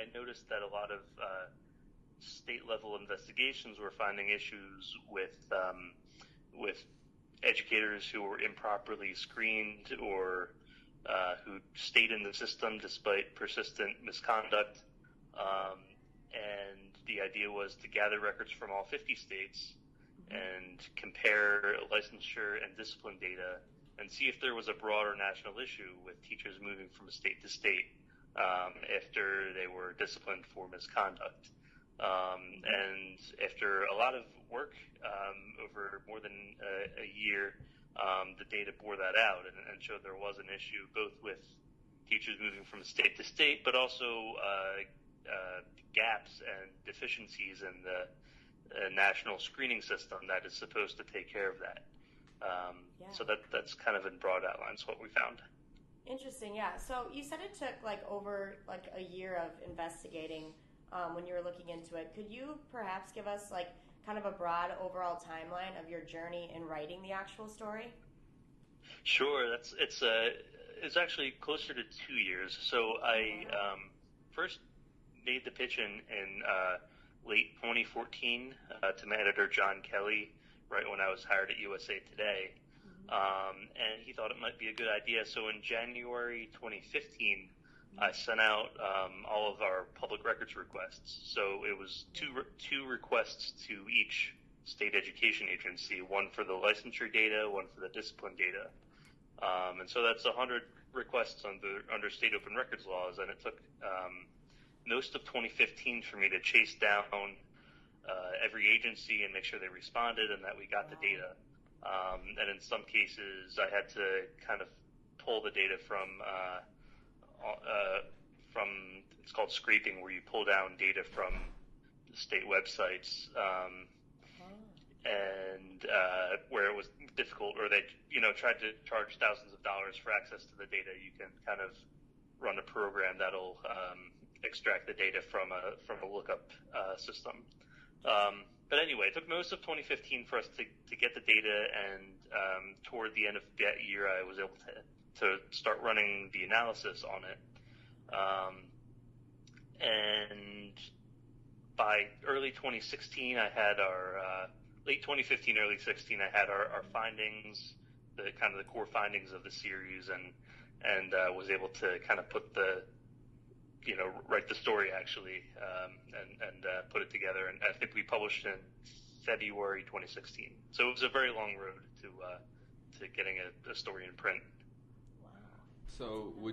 I noticed that a lot of state level investigations were finding issues with educators who were improperly screened or who stayed in the system despite persistent misconduct. And the idea was to gather records from all 50 states and compare licensure and discipline data and see if there was a broader national issue with teachers moving from state to state after they were disciplined for misconduct. And after a lot of work over more than a year, the data bore that out and showed there was an issue both with teachers moving from state to state, but also gaps and deficiencies in the national screening system that is supposed to take care of that. So that's kind of in broad outlines what we found. Interesting, yeah. So you said it took over a year of investigating when you were looking into it. Could you perhaps give us kind of a broad overall timeline of your journey in writing the actual story? Sure. It's actually closer to 2 years. So I first made the pitch in late 2014 to my editor John Kelly, right when I was hired at USA Today, and he thought it might be a good idea. So in January 2015, I sent out all of our public records requests. So it was two requests to each state education agency, one for the licensure data, one for the discipline data. And so that's 100 requests under state open records laws, and it took most of 2015 for me to chase down every agency and make sure they responded and that we got the data. And in some cases, I had to kind of pull the data from it's called scraping, where you pull down data from the state websites, and where it was difficult, or they tried to charge thousands of dollars for access to the data. You can kind of run a program that'll extract the data from a lookup system. But anyway, it took most of 2015 for us to get the data, and toward the end of that year, I was able to start running the analysis on it. And by early 2016, I had late 2015, early 16, I had our findings, the core findings of the series, and was able to kind of put write the story actually, and put it together. And I think we published in February 2016. So it was a very long road to getting a story in print. Wow. So would